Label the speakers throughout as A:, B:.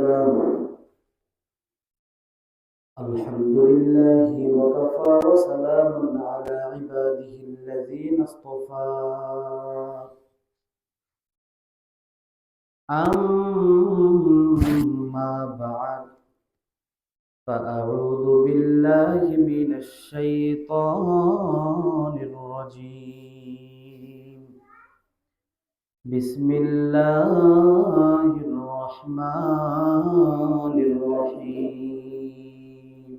A: الله. الحمد لله وكفى وسلام على عباده الذين اصطفى. أما بعد فأعوذ بالله من الشيطان الرجيم. بسم الله الرحمن الرحيم.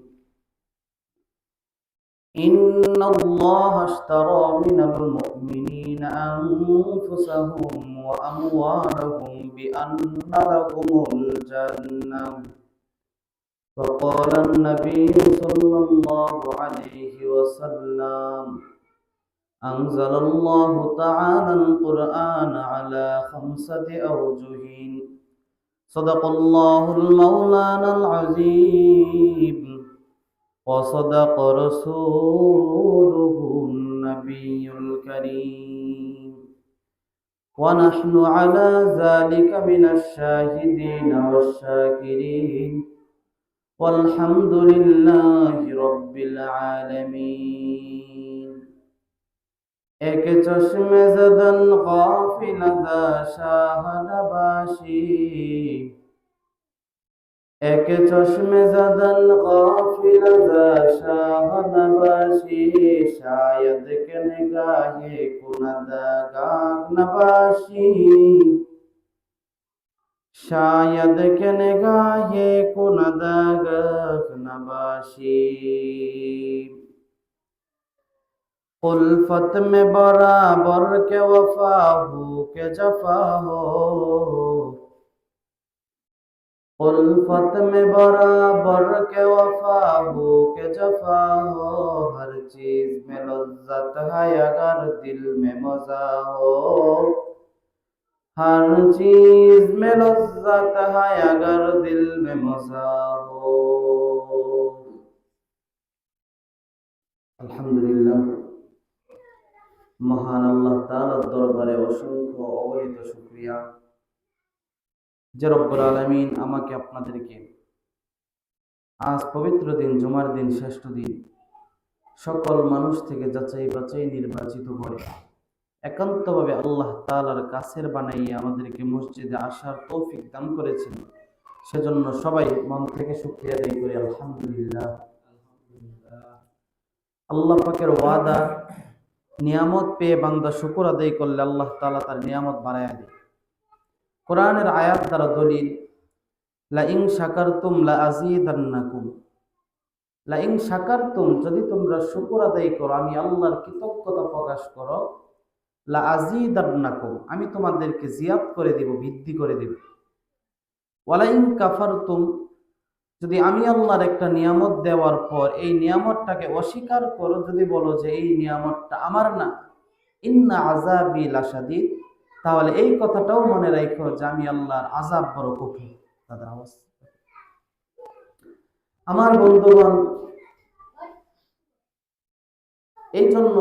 A: إن الله اشترى من المؤمنين أنفسهم وأموالهم بأن لهم الجنة. وقال النبي صلى الله عليه وسلم: أنزل الله تعالى القرآن على 5 أوجه. صدق الله المولانا العظيم وصدق رسوله النبي الكريم، ونحن على ذلك من الشاهدين والشاكرين، والحمد لله رب العالمين. এক চশমে জদন গাফিল দা শাহনবাসী, এক চশমে জদন গাফিল দা শাহনবাসী, শায়দ কে নিগাহে কুনদা গাগ নবাসী, शायद के निगाहे कुनदा गाग नबाशी। उल्फत में बराबर के वफा हो के जफा हो, उल्फत में बराबर के वफा हो के जफा हो, हर चीज में लज्जत है अगर दिल में मजा हो, हर चीज में लज्जत है अगर दिल में मजा हो। আলহামদুলিল্লাহ, মহান আল্লাহ তাআলার দরবারে অসংখ্য অগণিত শুকরিয়া যে রব্বুল আলামিন আমাকে আপনাদেরকে আজ পবিত্র দিন, জুমার দিন, শ্রেষ্ঠ দিন, সকল মানুষ থেকে যাচাই বাছাই নির্বাচিত করে একান্তভাবে আল্লাহ তাআলার কাছের বানাইয়া আমাদেরকে মসজিদে আসার তৌফিক দান করেছেন। সেজন্য সবাই মন থেকে শুকরিয়া আদায় করি আলহামদুলিল্লাহ। আল্লাহ পাকের ওয়াদা, নিয়ামত পেয়ে বান্দা শুকর আদায় করলে আল্লাহ তাআলা তার নিয়ামত বাড়ায়া দেয়। কোরআনের আয়াত দ্বারা দলিল, লা ইন শাকারতুম লা আযীদান্নাকুম। লা ইন শাকারতুম, যদি তোমরা শুকর আদায় করো, আমি আল্লাহর কৃতজ্ঞতা প্রকাশ করো, লা আযীদান্নাকুম, আমি তোমাদেরকে জিয়াদ করে দিব, বৃদ্ধি করে দিব। ওয়ালা ইন কাফারতুম, যদি আমি আল্লাহর একটা নিয়ামত দেওয়ার পর এই নিয়ামতটাকে অস্বীকার করো, যদি বলো যে এই নিয়ামতটা আমার না, ইন্না আযাবি লাশাদীদ, তাহলে এই কথাটাও মনে রাখো যে আমি আল্লাহর আযাব বড় কঠিন। তাদের অবস্থা, আমার বন্ধুগণ, এই জন্য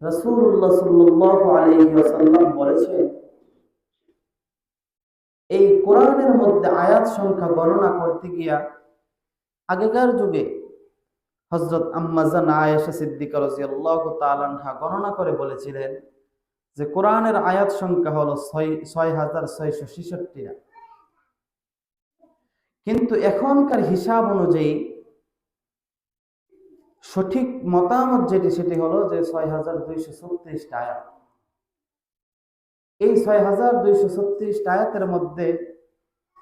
A: রাসূলুল্লাহ সাল্লাল্লাহু আলাইহি ওয়াসাল্লাম বলেছেন, এই কোরআনের মধ্যে আয়াত সংখ্যা গণনা করতে গিয়া আগেকার যুগে হযরত আম্মা জান আয়েশা সিদ্দিকা রাদিয়াল্লাহু তাআলা আনহা গণনা করে বলেছিলেন যে কোরআনের আয়াত সংখ্যা হলো ৬৬৬৬টা। কিন্তু এখনকার হিসাব অনুযায়ী সঠিক মতামত যেটি, সেটি হলো যে ৬২৩৬টা আয়াত। এই ৬২৩৬টা আয়াতের মধ্যে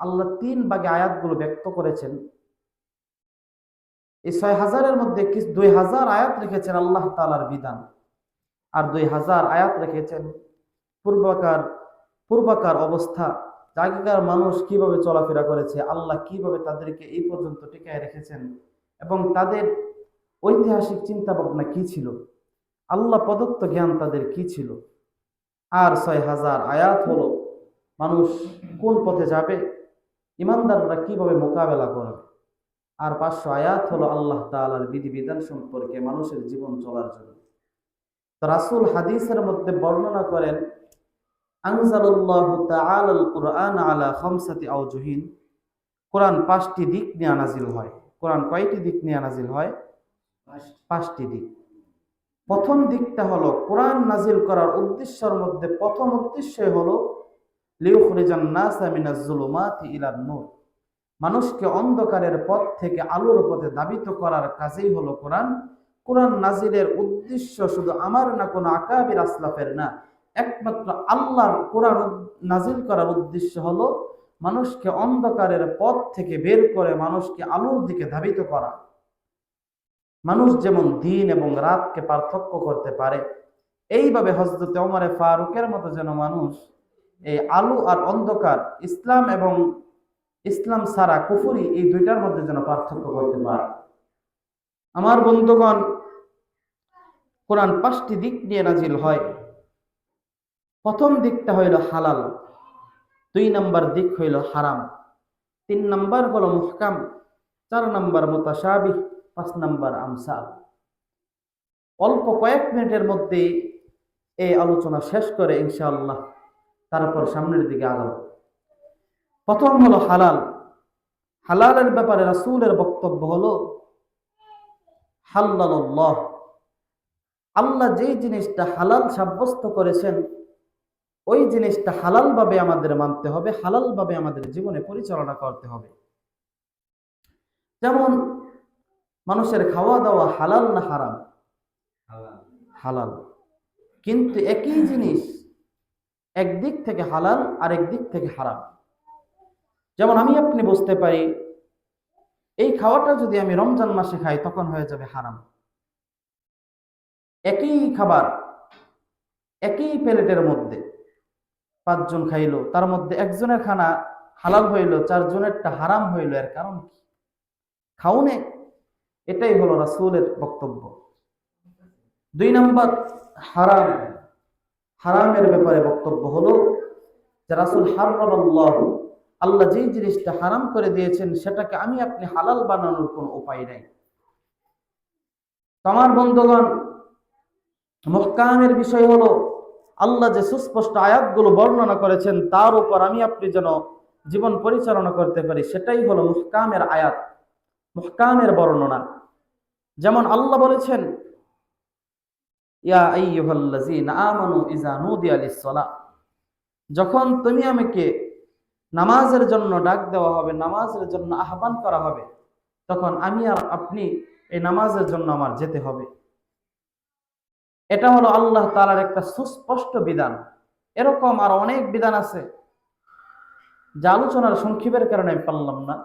A: আল্লাহ ৩ ভাগে আয়াতগুলো ব্যক্ত করেছেন। এই ৬০০০-এর মধ্যে ২০০০ আয়াত রেখেছেন আল্লাহ তাআলার বিধান, আর ২০০০ আয়াত রেখেছেন পূর্বাকার অবস্থা, আগেকার মানুষ কিভাবে চলাফেরা করেছে, আল্লাহ কিভাবে তাদেরকে এই পর্যন্ত টিকায় রেখেছেন, এবং তাদের ঐতিহাসিক চিন্তা ভাবনা কি ছিল, আল্লাহ প্রদত্ত জ্ঞান তাদের কি ছিল। আর ৬০০০ আয়াত হলো মানুষ কোন পথে যাবে, ইমানদাররা কিভাবে মোকাবেলা করবে। আর ৫০০ আয়াত হলো আল্লাহ তাআলার বিধিবিধান সম্পর্কে মানুষের জীবন চলার জন্য। তো রাসূল হাদিসের মধ্যে বর্ণনা করেন, আনজালাল্লাহু তাআলা আল কুরআন আলা 5 আওজুহিন, কোরআন 5টি দিক নিয়ে নাজিল হয়। কোরআন কয়টি দিক নিয়ে নাজিল হয়? 5টি দিক। প্রথম দিকটা হলো কোরআন নাজিল করার উদ্দেশ্যের মধ্যে প্রথম উদ্দেশ্যই হলো লিউখরিজান নাসা মিনাজ জুলুমাতি ইলান নূর, মানুষকে অন্ধকারের পথ থেকে আলোর পথে ধাবিত করার কাজেই হলো কোরআন। কোরআন নাজিলের উদ্দেশ্য শুধু আমার না, কোনো আকাবির আসলাফের না, একমাত্র আল্লাহর কোরআন নাজিল করার উদ্দেশ্য হলো মানুষকে অন্ধকারের পথ থেকে বের করে মানুষকে আলোর দিকে ধাবিত করা। মানুষ যেমন দিন এবং রাতকে পার্থক্য করতে পারে, এইভাবে হযরত ওমর ফারুকের মতো যেন মানুষ এই আলো আর অন্ধকার, ইসলাম এবং ইসলাম ছাড়া কুফরি, এই দুইটার মধ্যে যেন পার্থক্য করতে পারে। আমার বন্ধুগণ, কোরআন 5টি দিক নিয়ে নাজিল হয়। প্রথম দিকটা হইল হালাল, 2 নম্বর দিক হইল হারাম, 3 নম্বর হলো মুহকাম, 4 নম্বর মুতাশাবিহ, 5 নম্বর আমসাল। অল্প কয়েক মিনিটের মধ্যে এই আলোচনা শেষ করে ইনশাআল্লাহ তারপর সামনের দিকে আগাবো। প্রথম হলো হালাল। হালালের ব্যাপারে রাসূলের বক্তব্য হলো হাল্লাল্লাহ, আল্লাহ যেই জিনিসটা হালাল সাব্যস্ত করেছেন ওই জিনিসটা হালাল ভাবে আমাদের মানতে হবে, হালাল ভাবে আমাদের জীবনে পরিচালনা করতে হবে। যেমন মানুষের খাওয়া দাওয়া হালাল না হারাম? হালাল। কিন্তু একই জিনিস একদিক থেকে হালাল আর একদিক থেকে হারাম। যেমন আমি আপনি বুঝতে পারি এই খাওয়াটা যদি আমি রমজান মাসে খাই তখন হয়ে যাবে হারাম। একই খাবার একই প্লেটের মধ্যে 5 জন খাইলো, তার মধ্যে একজনের খানা হালাল হইল, 4 জনেরটা হারাম হইল। এর কারণ কি? খাওনে। এটাই হলো রাসূলের বক্তব্য। 2 নম্বর হারাম। হারামের ব্যাপারে বক্তব্য হলো যে রাসূল হারামাল্লাহু, আল্লাহ যেই জিনিসটা হারাম করে দিয়েছেন সেটাকে আমি আপনি হালাল বানানোর কোনো উপায় নাই। আমার বন্ধুগণ, মুহকামের বিষয় হলো আল্লাহ যে সুস্পষ্ট আয়াতগুলো বর্ণনা করেছেন তার উপর আমি আপনি যেন জীবন পরিচালনা করতে পারি, সেটাই হলো মুহকামের আয়াত, মুহকামের বর্ণনা। যেমন আল্লাহ বলেছেন ইয়া আইয়ুহাল্লাযীনা আমানু ইযা নুদিয়া লিস-সালাহ, যখন তুমি আমাকে নামাজের জন্য ডাক দেওয়া হবে, নামাজের জন্য আহ্বান করা হবে, তখন আমি আর আপনি এই নামাজের জন্য আমার যেতে হবে। এটা হলো আল্লাহ তাআলার একটা সুস্পষ্ট বিধান। এরকম আর অনেক বিধান আছে যা আলোচনার সংক্ষেপের কারণে আমি পারলাম না।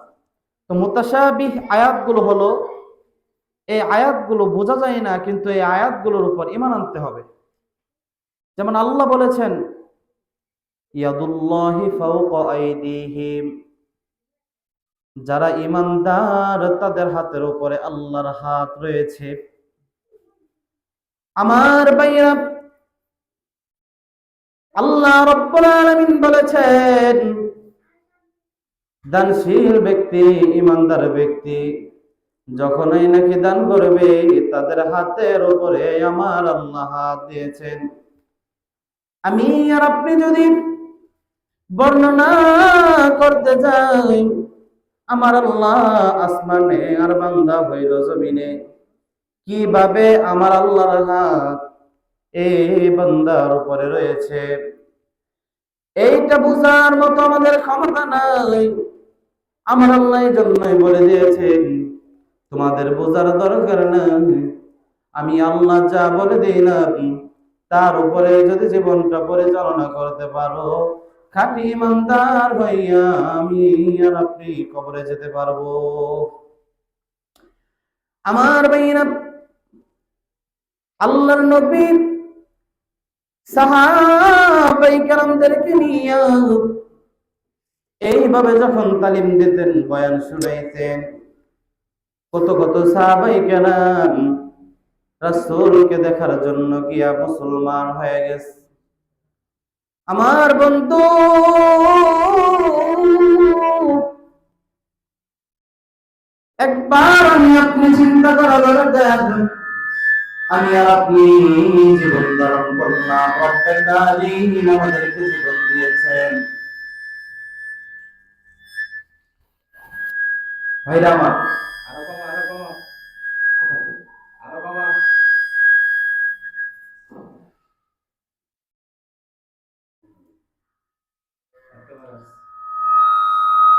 A: তো মুতাশাবিহ আয়াতগুলো হলো এই আয়াতগুলো বোঝা যায় না, কিন্তু এই আয়াতগুলোর উপর ঈমান আনতে হবে। যেমন আল্লাহ বলেছেন ইয়াদুল্লাহি ফাওকা আইদিহিম, যারা ঈমানদার তাদের হাতের উপরে আল্লাহর হাত রয়েছে। আমার ভাইরা, আল্লাহ রাব্বুল আলামিন বলেছেন দানশীল ব্যক্তি, ঈমানদার ব্যক্তি যখনই নাকি দান করবে তাদের হাতের উপরে আমার আল্লাহ হাত দিয়েছেন। আমি আর আপনি যদি বর্ণনা করতে যাই, আমার আল্লাহ আসমানে আর বান্দা হইল জমিনে, কিভাবে আমার আল্লাহর হাত এই বান্দার উপরে রয়েছে এইটা বুঝার মতো আমাদের ক্ষমতা নাই। আমার আল্লাহ এই জন্যই বলে দিয়েছেন তোমাদের বোঝার দরকার নাই, আমি আল্লাহ যা বলে দিলাম তার উপরে যদি জীবনটা পরিচালনা করতে পারো, খাঁটি ইমানদার হইয়া আমি আর আপনি কবরে যেতে পারবো। আমার ভাইরা, আল্লাহর নবী সাহাবায়ে কেরামদেরকে নিয়ে এইভাবে যখন তালিম দিতেন, বয়ান শুনাইতেন, কত কত সাহাবায়ে কেরাম রাসূলকে দেখার জন্য গিয়া মুসলমান হয়ে গেছে। আমার বন্ধু, একবার আমি আপনি চিন্তা করা দরকার, আমি আর আপনি জীবন ধারণ করলাম, প্রত্যেকটা দিন আমাদেরকে জীবন দিয়েছেন। ভাইরা আমার,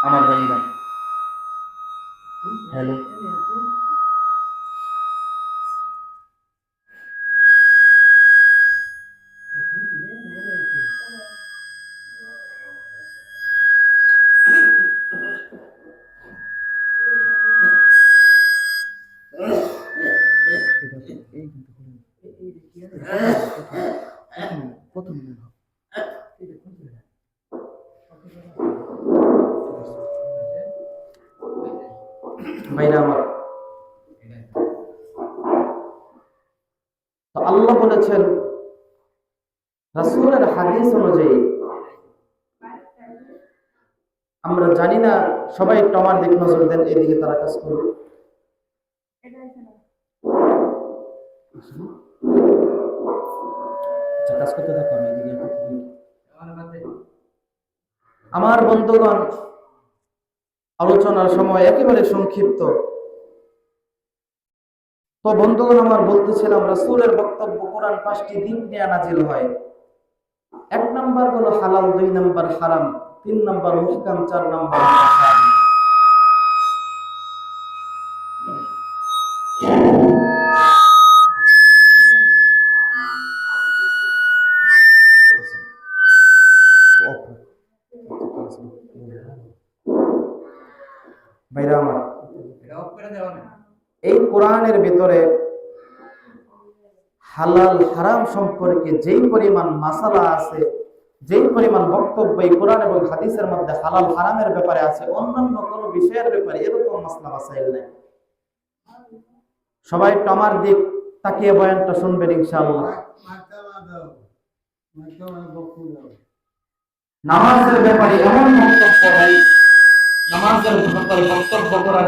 A: আমার ভাইরা, হ্যালো, ভাইরা আমার, তো আল্লাহ বলেছেন রাসূলের হাদিস অনুযায়ী, আমরা জানি না, সবাই একটু আমার দিক নজর দেন, এদিকে তারা কাজ করবে। আচ্ছা, কাজ করতে থাকো, আমি এদিকে একটু দেখি। আমার বন্ধুগণ, আলোচনার সময় একেবারে সংক্ষিপ্ত। তো বন্ধুগণ আমার, বলতেছিলাম রাসূলের বক্তব্য কোরআন 5টি দিক নিয়ে নাজিল হয়। 1 নাম্বার হলো হালাল, 2 নাম্বার হারাম, 3 নাম্বার মুহকাম, 4 নাম্বার মুতাশাবিহ। ভাইরা আমার, এই কোরআনের ভিতরে হালাল হারাম সম্পর্কে যেই পরিমাণ মাসালা আছে, যেই পরিমাণ বক্তব্য এই কোরআন এবং হাদিসের মধ্যে হালাল হারামের ব্যাপারে আছে, অন্যান্য কোনো বিষয়ের ব্যাপারে এরকম মাসলা মাসাইল নেই। সবাই একটু আমার দিক তাকিয়ে বয়ানটা শুনবেন ইনশাআল্লাহ। নামাজের ব্যাপারে এমন বক্তব্য নাই, নামাজের ব্যাপারে বক্তব্য করার